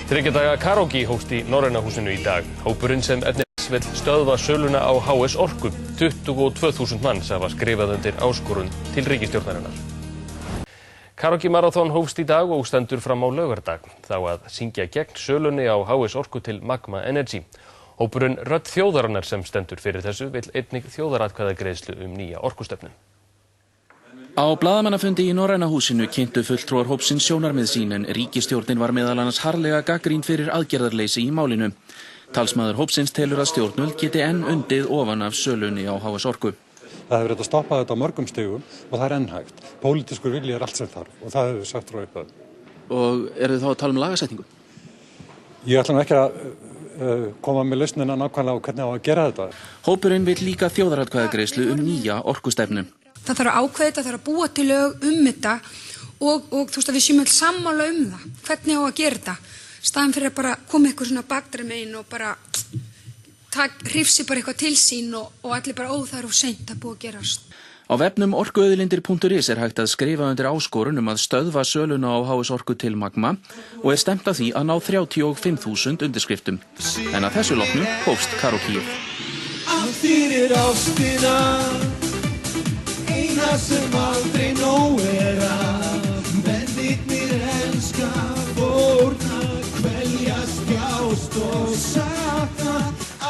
Þriggja daga karaoke hófst í Norræna húsinu í dag. Hópurinn sem efnis vill stöðva söluna á HS Orku. 22.000 manns hafa skrifað undir áskorun til ríkisstjórnarinnar. Karaoke marathon hófst í dag og stendur fram á laugardag. Þá að syngja gegn sölunni á HS Orku til Magma Energy. Hópurinn Rödd þjóðarinnar sem stendur fyrir þessu vill einnig þjóðaratkvæðagreiðslu nýja orkustefnu. Á blaðamannafundi í Norræna húsinu kynntu fulltrúar hópsins sjónarmið sín en ríkisstjórnin var meðal annars harðlega gagnrýnd fyrir aðgerðarleysi í málinu. Talsmaður hópsins telur að stjórnvöld geti enn undið ofan af sölunni á HS Orku. Það hefur þetta stoppað þetta á mörgum stigum og það er enn hægt. Pólitískur vilji allt sem þarf og það hefur við sagt frá upphafi. Og eru þið þá að tala lagasetningu? Ég ætla nú ekki að koma með lausnina nákvæmlega á hvernig á að gera þetta. Hópurinn vill líka þjóðaratkvæðagreiðslu nýja orkustefnu. Það þarf að ákveða þetta, það þarf að búa til lög þetta og þú veist að við séum öll sammála það. Hvernig á að gera þetta? Staðan fyrir að bara koma eitthvað svona bakdæmi megin og bara hrifsi bara eitthvað til sín og allir bara það er of seint að búa að gerast. Á vefnum orkuauðlindir.is er hægt að skrifa undir áskorun að stöðva söluna á HS Orku til Magma og er stefnt að því að ná 35.000 undirskriftum. En að þessu loknu hófst karaokeið. Allt fyrir ástina, eina sem aldrei nóg af, mennirnir elska, fórna, kveljast, þjást og sakna.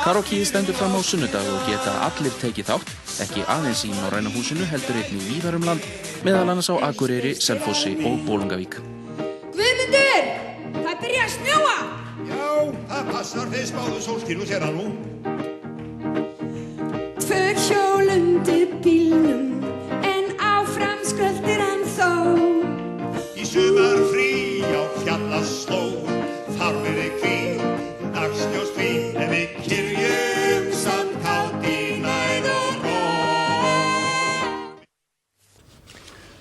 Karaokeið stendur fram á sunnudag og geta allir tekið þátt, ekki aðeins í Norræna húsinu heldur einnig víðar land, meðal annars á Akureyri, Selfossi og Bolungarvík. Guðmundur, það byrja að snjóa! Já, það passar við spáðu sólskin og sér nú. Tvör hjól undir bílnum en áfram skröltir hann þó. Í sumar frí á fjallaslóð, þar verið hvíl, dagsljós en við kyrjum samt kátt í næð og ró.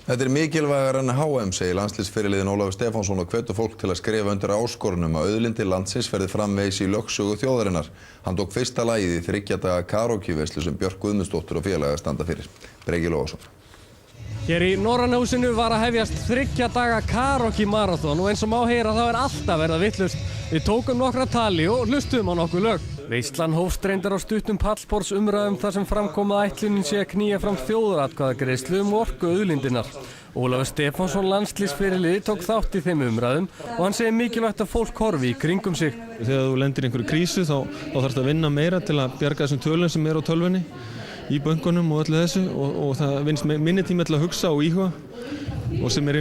Þetta mikilvægara en HM, segir landsliðsfyrirliðinn Ólafur Stefánsson og hvetur fólk til að skrifa undir áskorunum að auðlindir landsins verði framvegis í lögsögu þjóðarinnar. Hann tók fyrsta lagið í 3 daga karaokeveislu sem Björk Guðmundsdóttir og félagar standa fyrir. Breki Logason. Hér í Norræna húsinu var að hefjast 3 daga karaoke marathon og eins og má heyra þá er alltaf verið vitlaust. Við tókum nokkra tali og hlustuðum á nokkur lög. Veislan hófst reyndar á stuttum pallborðsumræðum þar sem framkom að ætlunin sé að knýja fram þjóðaratkvæðagreiðslu orkuauðlindirnar. Ólafur Stefánsson landsliðsfyrirliði tók þátt í þeim umræðum og hann segir mikilvægt að fólk horfi í kringum sig. Þegar þú lendir í einhverju krísu þá þarfst að vinna meira til að bjarga þessum tölum sem eru á tölvunni í bönkunum og öllu þessu og það vinnst minni tími til að hugsa og íhuga og sem er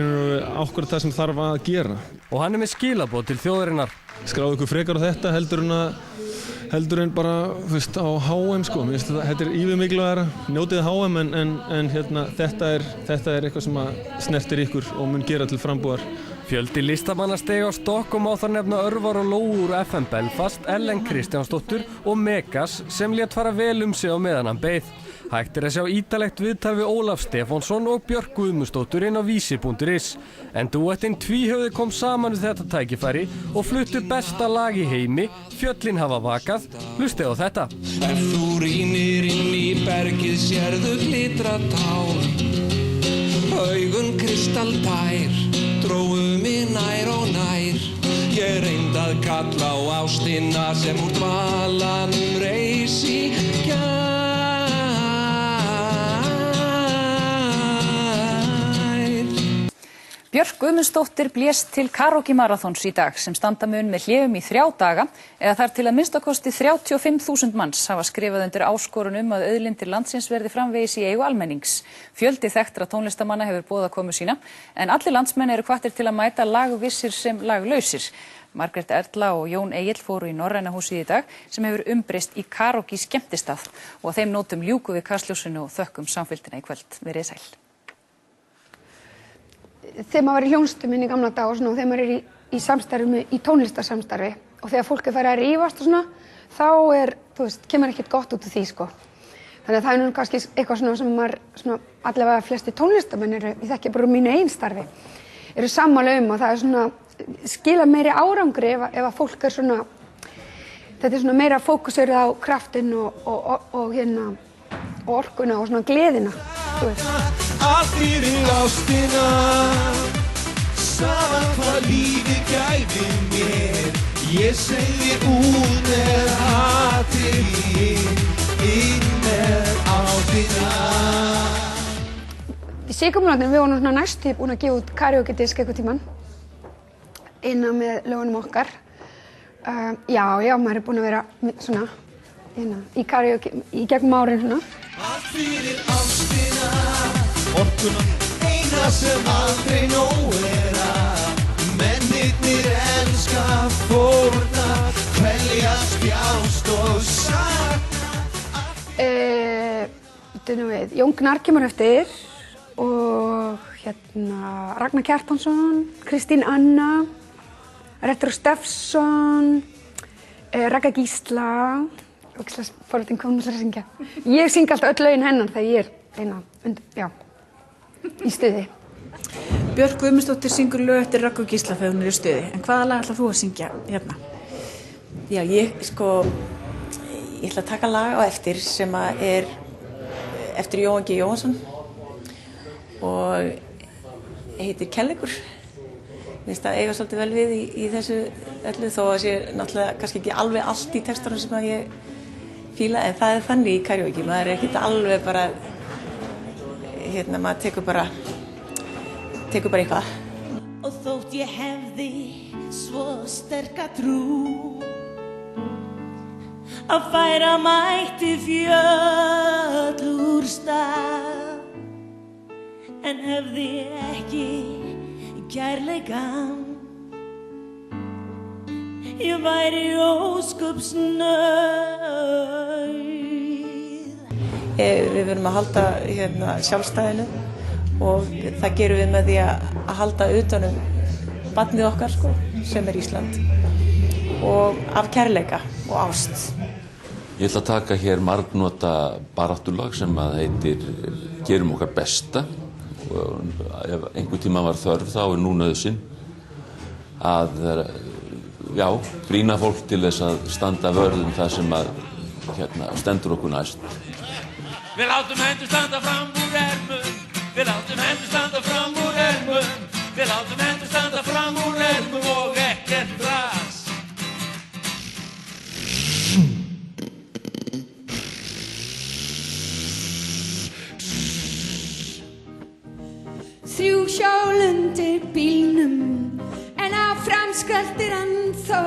ákveðið það sem þarf að gera. Og hann er með skilaboð til þjóðarinnar. Skráðu ykkur frekar á þetta heldur en bara á HM sko. Þetta er ívið mikilvægara, njótið HM en þetta er eitthvað sem snertir ykkur og mun gera til frambúðar. Fjöldi listamanna steig á stokk og má þar nefna Örvar og Lóu úr FM Belfast, Ellen Kristjánsdóttur og Megas sem lét fara vel sig á meðan hann beið. Hægt er að sjá ítarlegt viðtal við Ólaf Stefánsson og Björk Guðmundsdóttur inn á vísir.is. En duettinn Tvíhöfði kom saman við þetta tækifæri og fluttu besta lag í heimi, Fjöllin hafa vakað. Hlustið á þetta. Ef þú rýnir inn í bergið sérðu glitra tár, augun kristaltær, dróu mig nær og nær. Ég reyndi að kalla á ástina sem úr dvalanum reis í gær. Björk Guðmundsdóttir blés til karaoke marathons í dag sem standa mun með hléum í 3 daga eða þar til að minnstakosti 35.000 manns hafa skrifað undir áskorun að auðlindir landsins verði framvegis í eigu almennings. Fjöldi þekktra tónlistamanna hefur boðað komu sína en allir landsmenn eru hvattir til að mæta lagvissir sem laglausir. Margrét Erla og Jón Egill fóru í Norræna húsið í dag sem hefur umbreyst í karaoke skemmtistað og á þeim nótum ljúkum við Kastljósinu og þökkum samfylgdina í kvöld. Verið sæl. Þegar maður var í hljómsveitum í gamla daga og þegar maður er í samstarfi, í tónlistarsamstarfi og þegar fólk er farið að rífast og þá kemur ekkert gott út úr því sko. Þannig að það er nú kannski eitthvað sem maður, allavega flesti tónlistamenn ég þekki bara mínu eigin starfi, eru sammála og það er skila meiri árangri ef að fólk er þetta er meira fókusörð á kraftinn og orkuna og gleðina, Allt fyrir ástina, sama hvað lífið gæfi mér. Ég segi út með hatri, inn með ástina. Í Sykurmólarnir við vorum svona næstu búin að gefa út karaoke-disk eitthvað tímann innan með lögunum okkar. Já, maður búin að vera svona í karaoke í gegnum árin svona. Allt fyrir ástina, orkuna, eina sem aldrei nóg mennirnir elska fórna, kveljast, bjást og sakna. Jón Gnarr kemur eftir og Ragnar Kjartansson, Kristín Anna, Rettur Steffsson, Ragga Gísla, forréttin kom að syngja. Ég syng alltaf öll lögin hennar þegar ég í stuði. Björk Guðmundsdóttir syngur lög eftir Raggu Gísla þegar hún í stuði. En hvaða lag ætlar þú að syngja hérna? Já, ég ætla að taka lag á eftir sem er eftir Jóhann G. Jóhannsson og heitir Kærleikur. Mér finnst það eiga svolítið vel við í þessu öllu þó að sé náttúrulega kannski ekki alveg allt í textunum sem að ég fíla en það þannig í karaoke, maður ekkert alveg bara maður tekur bara eitthvað. Og þótt ég hefði svo sterka trú að færa mætti fjöll úr stað en hefði ekki kærleikan ég væri ósköpsnauð. Við verðum að halda sjálfstæðinu og það gerum við með því að halda utanum barnið okkar sem Ísland og af kærleika og ást. Ég ætla að taka hér margnota baráttulag sem að heitir Gerum okkar besta. Og ef einhver tíma var þörf þá nú nauðsyn að brýna fólk til þess að standa vörð það sem að stendur okkur næst. Við látum hendur standa fram úr ermum, við látum hendur standa fram úr ermum, við látum hendur standa fram úr ermum og ekkert þras. Þrjú hjól undir bílnum en áfram skröltir ennþá.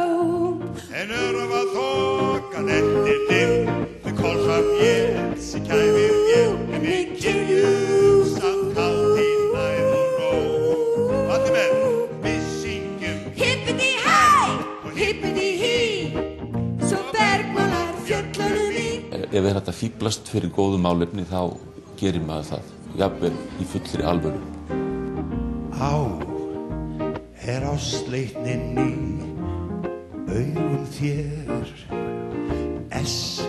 En örfa þokan eftir dimm með korsar fél sem kæfir vél en við kyrjum samt hátíð nær og ró. Allir menn, við syngjum Hippity-hæ og hippity-hí svo bergmálar fjöllunum í. Ef þetta fíblast fyrir góðu málefni þá gerir maður það, jafnvel í fullri alvöru. Á ástleitnin í augum þér. S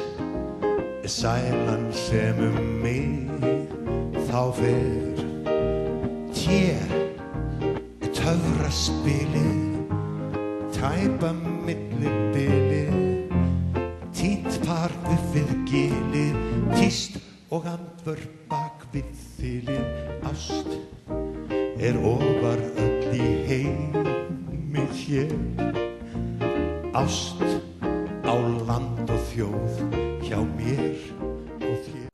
sælan sem mig þá fer. T töfraspilið, tæpa millibilið, tínt par upp við gilið, tíst og andvörp bak við þilið. Ást ofar öll í heimi hér. Ást á land og þjóð hjá mér og þér.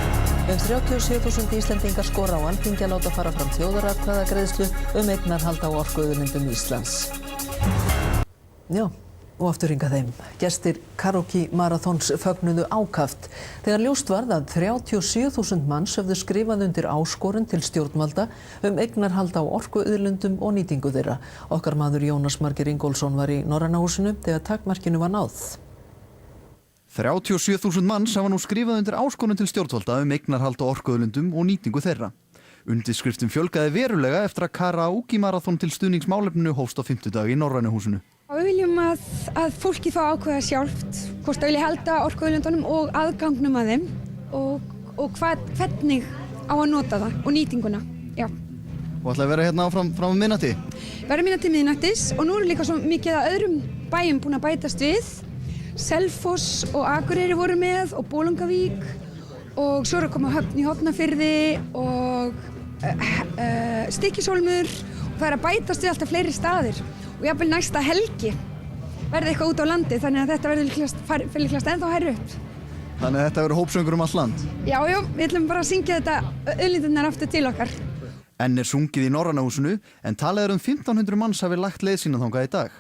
37.000 Íslendingar skora á Alþingi að láta fara fram þjóðaratkvæðagreiðslu eignarhald á orkuauðlindum Íslands. Já, og aftur hingað þeim. Gestir Karaoke Marathons fögnuðu ákaft þegar ljóst varð að 37.000 manns höfðu skrifað undir áskorun til stjórnvalda eignarhald á orkuauðlindum og nýtingu þeirra. Okkar maður Jónas Margeir Ingólfsson var í Norræna húsinu þegar takmarkinu var náð. 37.000 manns hafa nú skrifað undir áskorun til stjórnvalda eignarhald á orkuauðlindum og nýtingu þeirra. Undirskriftum fjölgaði verulega eftir að Karaoke Marathon til stuðningsmálefninu hófst á 5. dag í Norræna húsinu. Við viljum að fólki fá ákveða sjálft hvort það vilja halda orkuauðlindunum og aðgangnum að þeim og hvernig á að nota það og nýtinguna. Já. Og ætlaði að vera hérna áfram frá miðnætti? Verða miðnætti miðnættis og nú líka svo mikið að öðrum bæjum búin að bætast við. Selfoss og Akureyri voru með og Bolungarvík og svo er að koma Höfn í Hornafirði og Stykkishólmur og það er að bætast við alltaf fleiri staðir og jafnvel næsta helgi verði eitthvað út á landi þannig að þetta verður líklegast ennþá hærri upp. Þannig að þetta verður hópsöngur allt land? Já, við ætlum bara að syngja þetta auðlindirnar aftur til okkar. Enn sungið í Norræna húsinu en talið 1500 manns hafi lagt leið sína þangað í dag.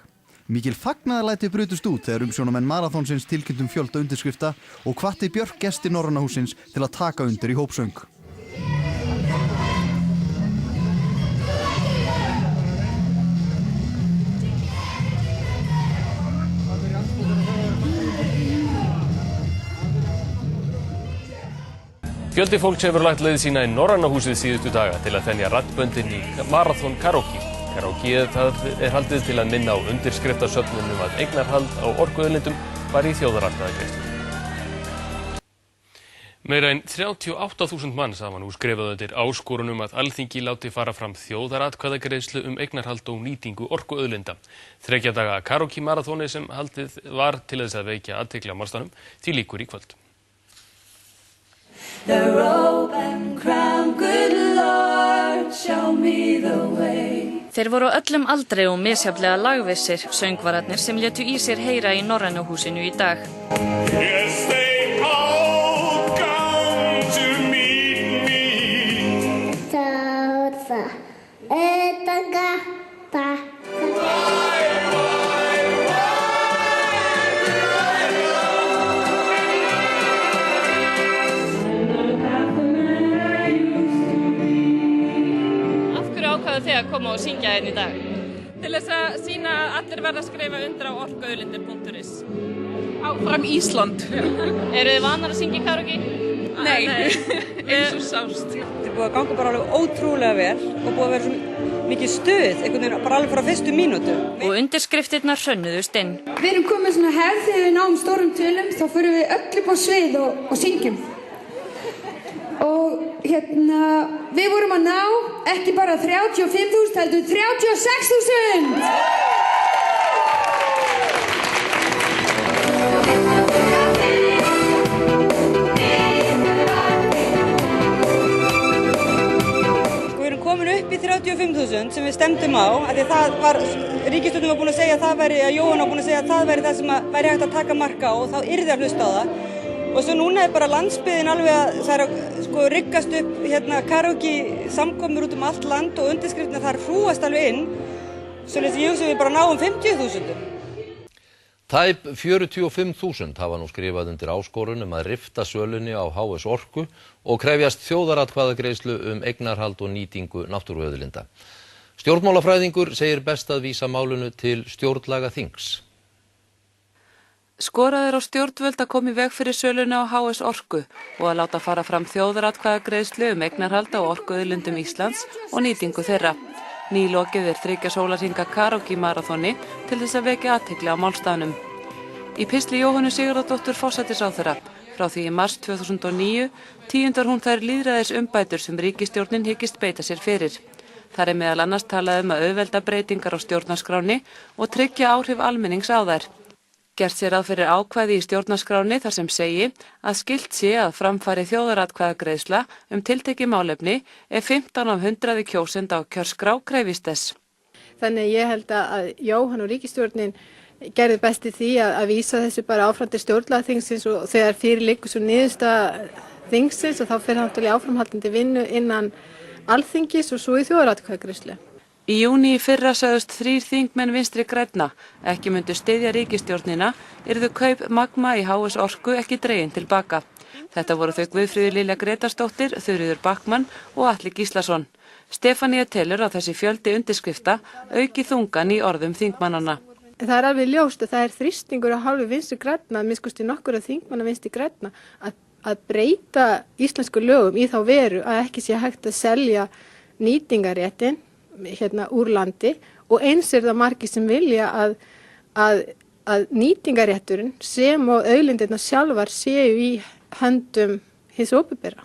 Mikil fagnaðarlæti brutust út þegar umsjónarmenn maraþonsins tilkynntu fjölda undirskrifta og hvatti Björk gesti Norræna húsins til að taka undir í hópsöng. Fjöldi fólks hefur lagt leið sína í Norræna húsið síðustu daga til að þenja raddböndin í maraþon karaoke. Karaokeið haldið til að minna á undirskriftasöfnun að eignarhald á orkuauðlindum var í þjóðaratkvæðagreiðslu. Meira en 38.000 manns hafa nú skrifað undir áskorun að Alþingi láti fara fram þjóðaratkvæðagreiðslu eignarhald og nýtingu orkuauðlinda. 3 daga karaoke maraþoni sem haldið var til þess að vekja athygli á málstaðnum því lýkur í kvöld. The robe and crown, good Lord, show me the way. Þeir voru á öllum aldri og misjafnlega lagvissir, söngvararnir sem létu í sér heyra í Norræna húsinu í dag. Yes, they all come to meet me. Táða, þetta gata. Þegar að koma og syngja hérna í dag? Til þess að sýna að allir verða að skrifa undir á orkuauðlindir.is. Áfram Ísland. Eru þið vanar að syngja í karaoke? Nei, eins og sást. Þetta búið að ganga bara alveg ótrúlega vel og búið að vera svo mikið stuð, einhvern veginn bara alveg frá fyrstu mínútu. Og undirskriftirnar hrönnuðust inn. Við erum komið svona hefð þegar við náum stórum tölum, þá förum við öll upp á svið og syngjum. Og við vorum að ná ekki bara 35.000, heldur 36.000! Við erum komin upp í 35.000 sem við stemdum á, af því það var, ríkisstjórnin var búin að segja að það væri, að Jóhann var búin að segja að það væri það sem væri hægt að taka marka á og þá yrði að hlusta á það. Og svo núna bara landsbyggðin alveg að það er að riggast upp karaoke samkomur út allt land og undirskriftina þar hrúast alveg inn. Svoleiðis ég hugsa við bara náum 50.000. Tæp 45.000 hafa nú skrifað undir áskorun að rifta sölunni á HS Orku og krefjast þjóðaratkvæðagreiðslu eignarhald og nýtingu náttúruauðlinda. Stjórnmálafræðingur segir best að vísa málinu til stjórnlagaþings. Skorað á stjórnvöld að koma í veg fyrir söluna á HS Orku og að láta fara fram þjóðaratkvæðagreiðslu eignarhald á orkuauðlindum Íslands og nýtingu þeirra. Nýlokið 3 sólarhringa karaoke maraþoni til þess að vekja athygli á málstaðnum. Í pistli Jóhönnu Sigurðardóttur forsætisráðherra frá því í mars 2009 tíundar hún þær lýðræðisumbætur sem ríkisstjórnin hyggist beita sér fyrir. Þar meðal annars talað að auðvelda breytingar á stjórnarskráni og tryggja áhrif almennings á þær. Gert sér ráð fyrir ákvæði í stjórnarskráni þar sem segi að skylt sé að framfari þjóðaratkvæðagreiðsla tiltekið málefni ef 15 af 100 kjósenda á kjörskrá krefjist þess. Þannig ég held að Jóhann og ríkisstjórnin gerði best í því að vísa þessu bara áfram til stjórnlagaþingsins og þegar fyrir liggur svo niðurstaða þingsins og þá fer hann til áframhaldandi vinnu innan Alþingis og svo í þjóðaratkvæðagreiðslu. Í júní í fyrra sagðust 3 þingmenn Vinstri grænna ekki myndu styðja ríkisstjórnina yrðu kaup Magma í HS Orku ekki dregin til baka. Þetta voru þau Guðfríður Lilja Grétarsdóttir, Þuríður Backman og Atli Gíslason. Stefanía telur að þessi fjöldi undirskrifta auki þungan í orðum þingmannanna. Það er alveg ljóst að það er þrýstingur á hálfu Vinstri grænna, að minnst kosti nokkur af þingmanna Vinstri grænna, að breyta íslensku lögum í þá veru að ekki sé hægt að selja nýtingaréttin úr landi og eins það margir sem vilja að nýtingarétturinn sem og auðlindirnar sjálfar séu í höndum hins opinbera.